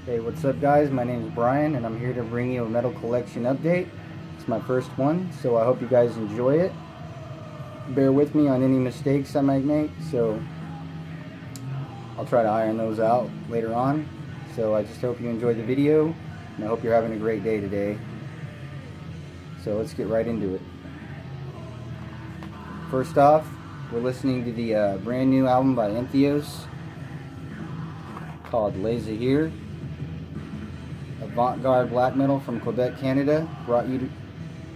Hey, what's up guys? My name is Brian and I'm here to bring you a metal collection update. It's my first one, so I hope you guys enjoy it. Bear with me on any mistakes I might make, so I'll try to iron those out later on. So I just hope you enjoyed the video and I hope you're having a great day today. So let's get right into it. First off, we're listening to the brand new album by Entheos called Lazy Here. Avant-garde black metal from Quebec, Canada, brought you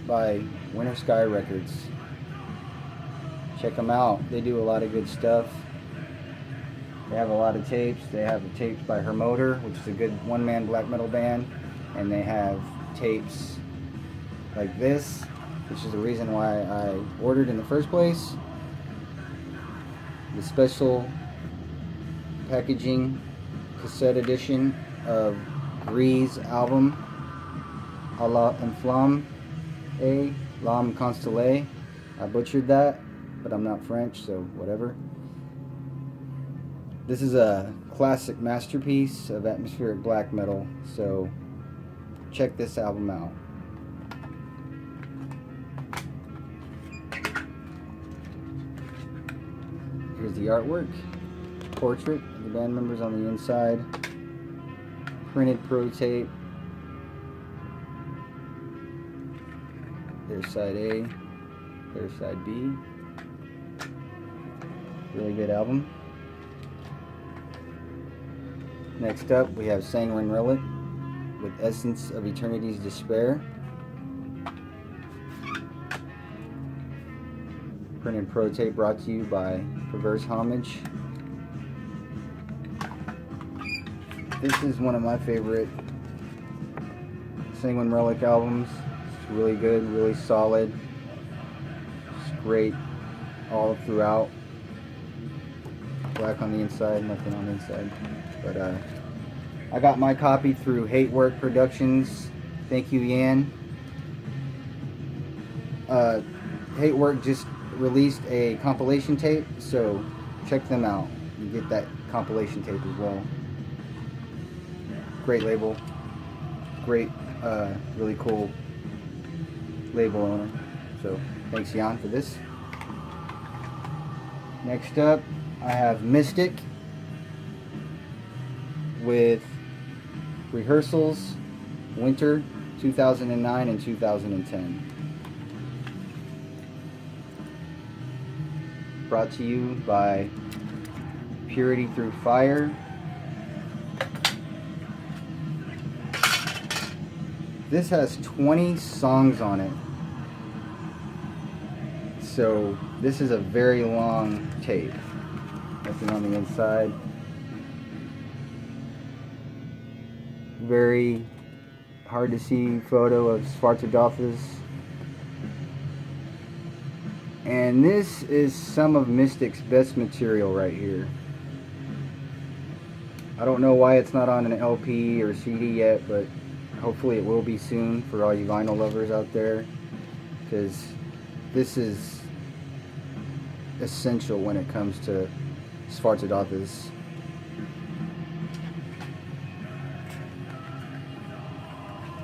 by Winter Sky Records. Check them out. They do a lot of good stuff. They have a lot of tapes. They have tapes by Hermoder, which is a good one-man black metal band, and they have tapes like this, which is the reason why I ordered in the first place. The special packaging cassette edition of Grease album, A la Inflamme, L'Âme Constellée. I butchered that, but I'm not French, so whatever. This is a classic masterpiece of atmospheric black metal, so check this album out. Here's the artwork, portrait of the band members on the inside. Printed pro tape. There's side A, there's side B. Really good album. Next up we have Sanguine Relic with Essence of Eternity's Despair. Printed pro tape brought to you by Perverse Homage. This is one of my favorite Sanguine Relic albums. It's really good, really solid. It's great all throughout. Black on the inside, nothing on the inside. But I got my copy through Hatework Productions. Thank you, Yan. Hatework just released a compilation tape, so check them out. You get that compilation tape as well. Great label, great, really cool label owner. So thanks Jan for this. Next up I have Mystic with Rehearsals Winter 2009 and 2010. Brought to you by Purity Through Fire. This has 20 songs on it, so this is a very long tape. Nothing on the inside. Very hard to see photo of Svartadolphus. And this is some of Mystic's best material right here. I don't know why it's not on an LP or CD yet, but hopefully it will be soon for all you vinyl lovers out there, because this is essential when it comes to Svartadolphus.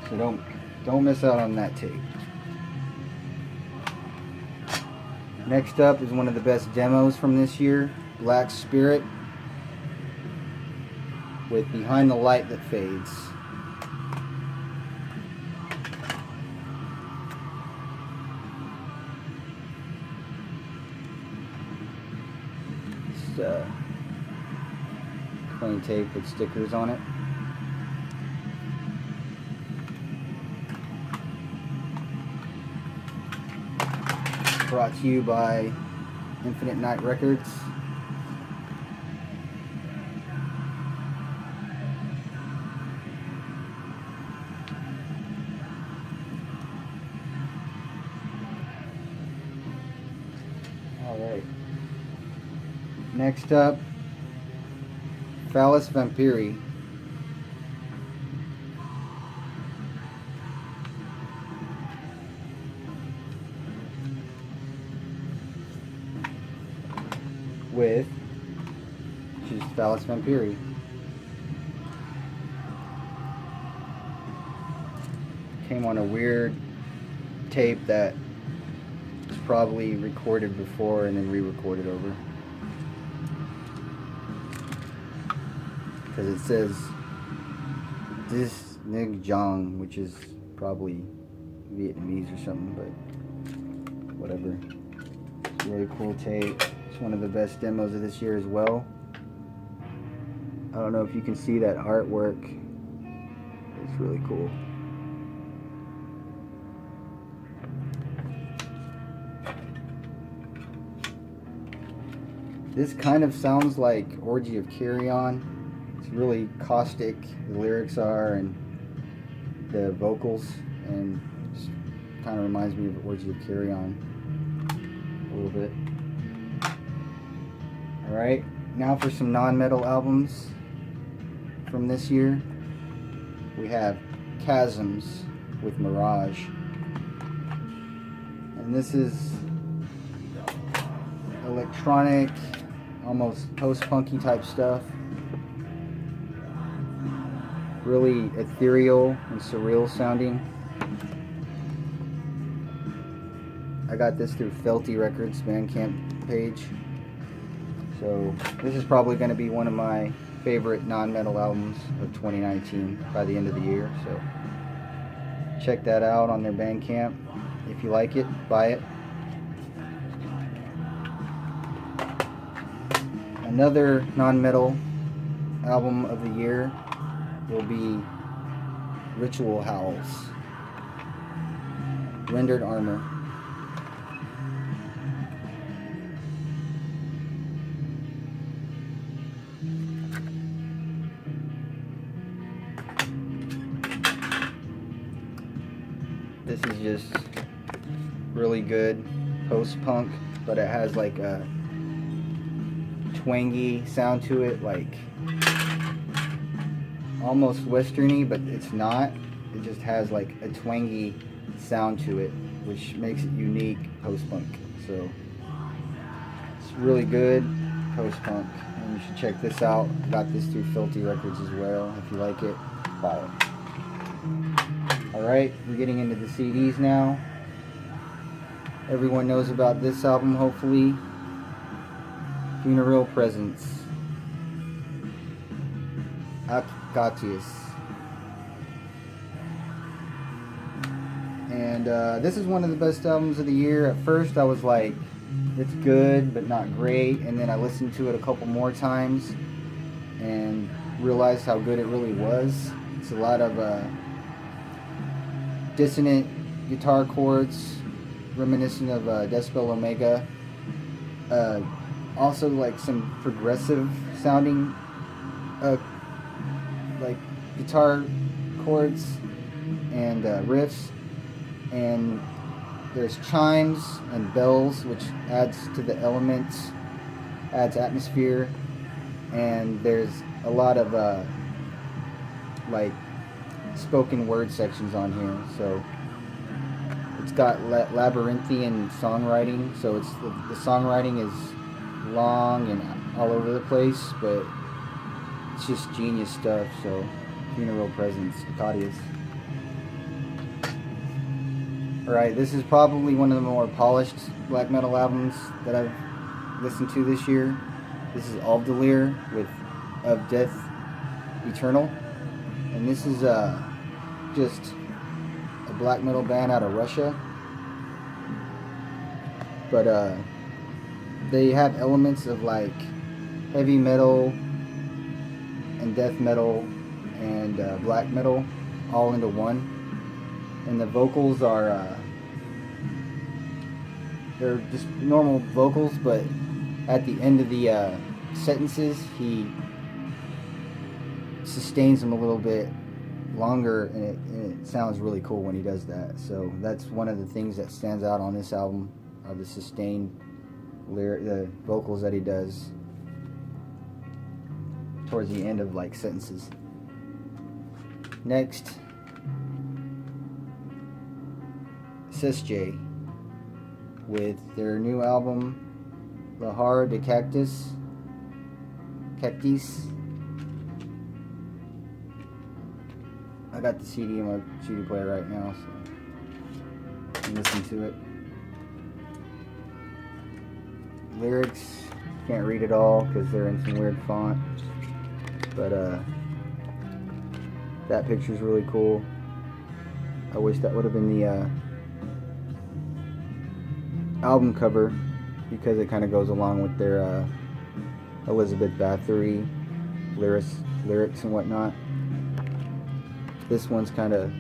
So don't miss out on that tape. Next up is one of the best demos from this year, Black Spirit with Behind the Light That Fades. Plain tape with stickers on it. Brought to you by Infinite Night Records. Alright. Next up, Phallus Vampiri. With Phallus Vampiri. Came on a weird tape that was probably recorded before and then re-recorded over. Because it says Dis Nig Jong, which is probably Vietnamese or something, but whatever. It's a really cool tape. It's one of the best demos of this year as well. I don't know if you can see that artwork. It's really cool. This kind of sounds like Orgy of Carry On. It's really caustic, the lyrics are, and the vocals, and just kind of reminds me of Orgy of Carry On a little bit. Alright, now for some non-metal albums from this year. We have Chasms with Mirage. And this is electronic, almost post-punky type stuff. Really ethereal and surreal sounding. I got this through Felty Records Bandcamp page. So this is probably going to be one of my favorite non-metal albums of 2019 by the end of the year. So check that out on their Bandcamp. If you like it, buy it. Another non-metal album of the year will be Ritual Howls, Rendered Armor. This is just really good post-punk, but it has like a twangy sound to it, like almost westerny, but it's not. It just has like a twangy sound to it, which makes it unique post-punk. So it's really good post-punk, and you should check this out. Got this through Felty Records as well. If you like it, buy it. Alright, we're getting into the CDs now. Everyone knows about this album, hopefully. Funeral Presence. Acatius. And this is one of the best albums of the year. At first I was like, it's good but not great, and then I listened to it a couple more times and realized how good it really was. It's a lot of dissonant guitar chords reminiscent of Decibel Omega. Also like some progressive sounding like guitar chords and riffs, and there's chimes and bells, which adds to the elements, adds atmosphere, and there's a lot of like spoken word sections on here. So it's got labyrinthian songwriting, so it's the songwriting is long and all over the place, but it's just genius stuff. So Funeral Presence, Acatius. Alright, this is probably one of the more polished black metal albums that I've listened to this year. This is Alvdelir with Of Death Eternal, and this is just a black metal band out of Russia, but they have elements of like heavy metal and death metal and black metal all into one. And the vocals are they're just normal vocals, but at the end of the sentences he sustains them a little bit longer, and it sounds really cool when he does that. So that's one of the things that stands out on this album, are the sustained the vocals that he does towards the end of like sentences. Next, Sesjay with their new album Lahar de Cactus. I got the CD in my CD player right now, so I can listen to it. Lyrics, can't read it all because they're in some weird font, but that picture's really cool. I wish that would have been the album cover, because it kind of goes along with their Elizabeth Bathory lyrics and whatnot. This one's kind of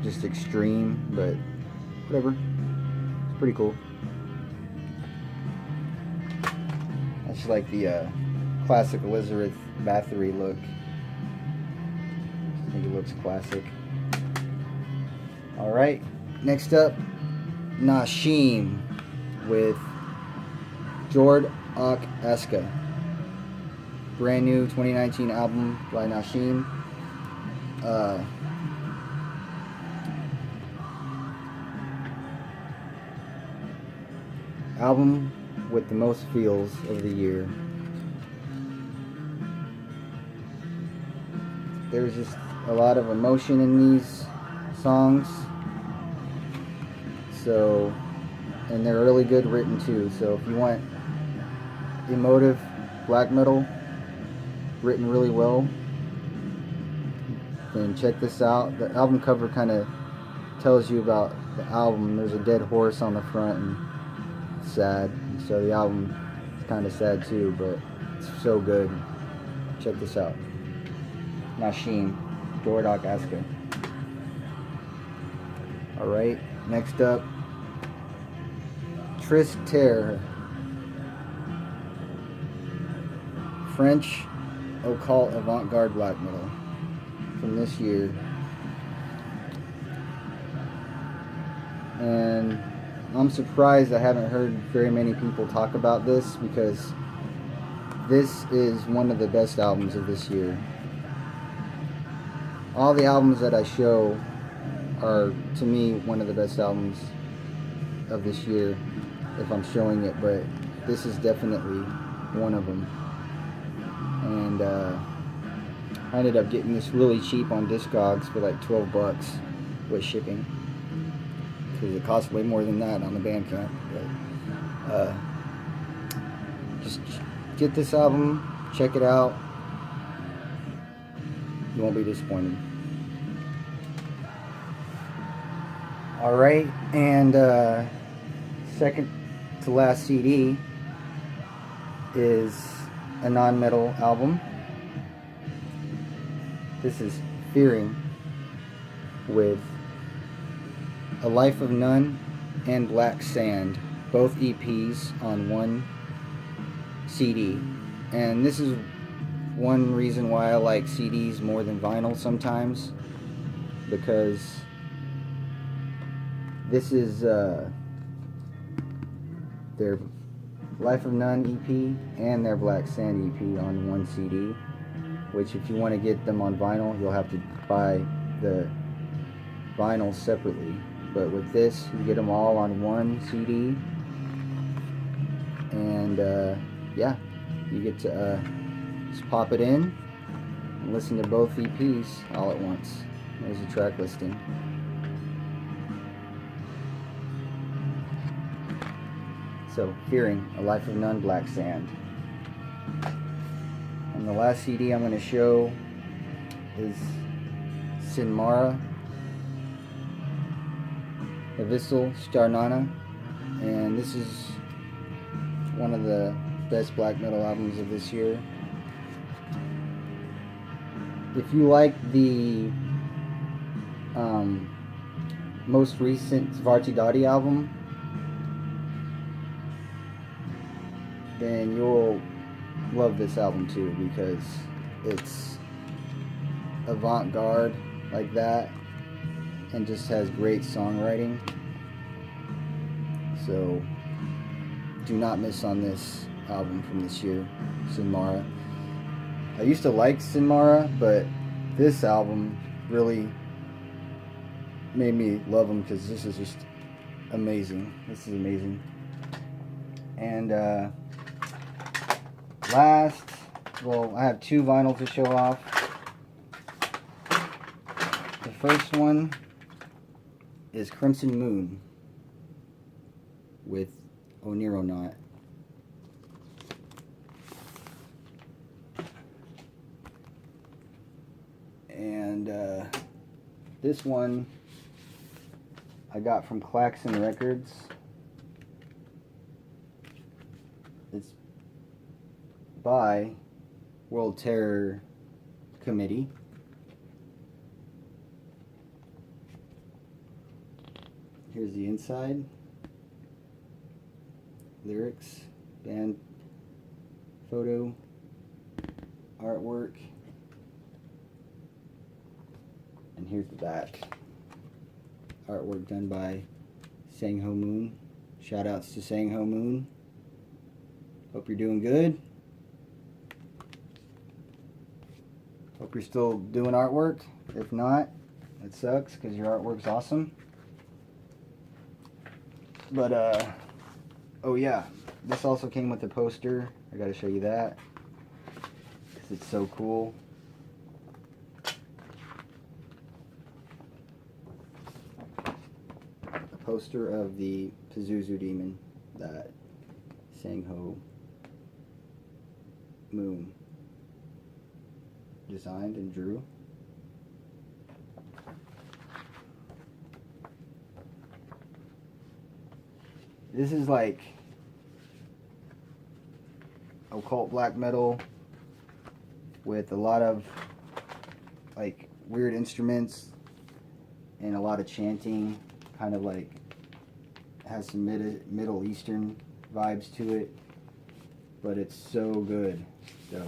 just extreme, but whatever. It's pretty cool. I just like the classic Elizabeth Bathory look. I think it looks classic. Alright, next up, Nashim with Jord Ak Eska. Brand new 2019 album by Nashim. Album with the most feels of the year. There's just a lot of emotion in these songs, so, and they're really good written too. So if you want emotive black metal written really well, then check this out. The album cover kind of tells you about the album. There's a dead horse on the front, and it's sad, and so the album is kind of sad too, but it's so good. Check this out. Nashim, Jord Ak Eska. Alright, next up, Triste Terre, French occult avant-garde black metal from this year. And I'm surprised I haven't heard very many people talk about this, because this is one of the best albums of this year. All the albums that I show are, to me, one of the best albums of this year, if I'm showing it, but this is definitely one of them. And I ended up getting this really cheap on Discogs for like 12 bucks with shipping, because it costs way more than that on the Bandcamp. But just get this album, check it out, you won't be disappointed. Alright, and second to last CD is a non-metal album. This is Fearing with A Life of None and Black Sand, both EPs on one CD. And this is one reason why I like CDs more than vinyl sometimes, because this is their Life of None EP and their Black Sand EP on one CD, which if you want to get them on vinyl, you'll have to buy the vinyl separately. But with this, you get them all on one CD, and yeah, you get to just pop it in and listen to both EPs all at once. There's a track listing. So, Fearing, A Life of None, Black Sand. And the last CD I'm going to show is Sinmara, Evisel Starnana, and this is one of the best black metal albums of this year. If you like the most recent Svarti Dadi album, then you'll love this album too, because it's avant-garde like that and just has great songwriting. So do not miss on this album from this year, Sinmara. I used to like Sinmara, but this album really made me love them, because this is just amazing. This is amazing. And last, well, I have two vinyls to show off. first one is Crimson Moon with Onironaut. And this one I got from Klaxon Records. It's by World Terror Committee. Here's the inside. Lyrics, band photo, artwork, and here's the back. Artwork done by Sangho Moon. Shout outs to Sangho Moon. Hope you're doing good. Hope you're still doing artwork. If not, it sucks because your artwork's awesome. But oh yeah, this also came with a poster. I gotta show you that because it's so cool. A poster of the Pazuzu demon that Sangho Moon designed and drew. This is like occult black metal with a lot of like weird instruments and a lot of chanting, kind of like has some Middle Eastern vibes to it, but it's so good. So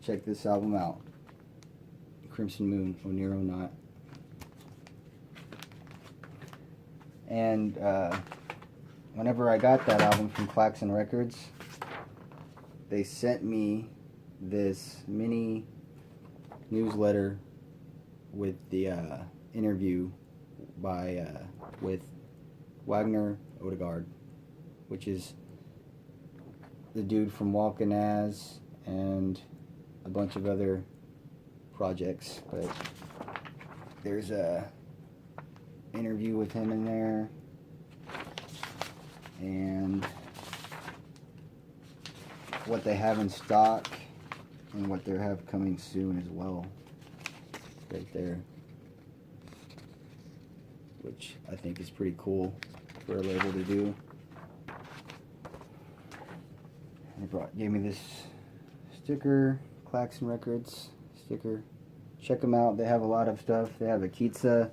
check this album out. Crimson Moon, Onironaut. And whenever I got that album from Klaxon Records, they sent me this mini newsletter with the interview by with Wagner Odegaard, which is the dude from Walkin' As and a bunch of other projects. But there's a interview with him in there, and what they have in stock and what they have coming soon as well, right there, which I think is pretty cool for a label to do. They gave me this sticker, Klaxon Records sticker. Check them out. They have a lot of stuff. They have Akitsa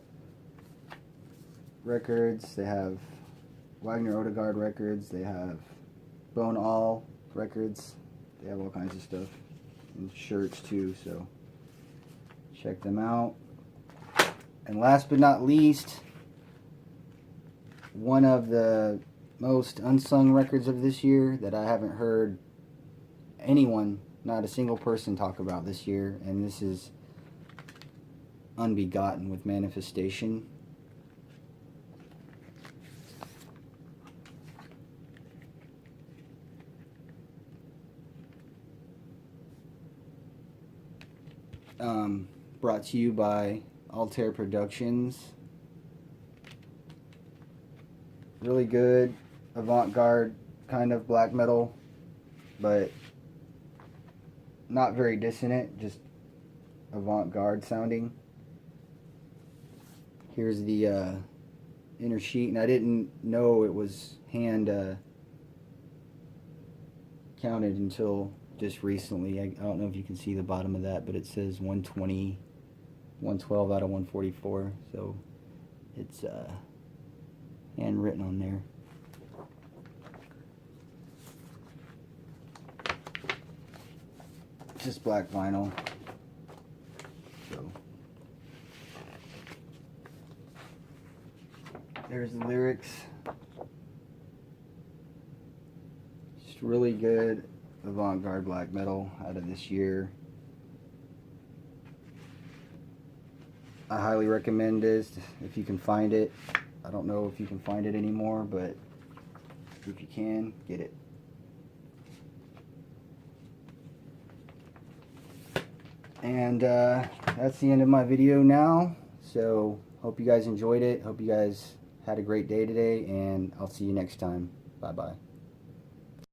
Records, they have Wagner Odegaard Records, they have Bone All Records, they have all kinds of stuff, and shirts too, so check them out. And last but not least, one of the most unsung records of this year that I haven't heard anyone, not a single person, talk about this year, and this is Unbegotten with Manifestation. Brought to you by Altair Productions. Really good avant-garde kind of black metal, but not very dissonant, just avant-garde sounding. Here's the inner sheet, and I didn't know it was hand counted until just recently. I don't know if you can see the bottom of that, but it says 120, 112 out of 144, so it's handwritten on there. Just black vinyl. So there's the lyrics. Just really good avant-garde black metal out of this year. I highly recommend this if you can find it. I don't know if you can find it anymore, but if you can, get it. And that's the end of my video now. So hope you guys enjoyed it. Hope you guys had a great day today, and I'll see you next time. Bye bye.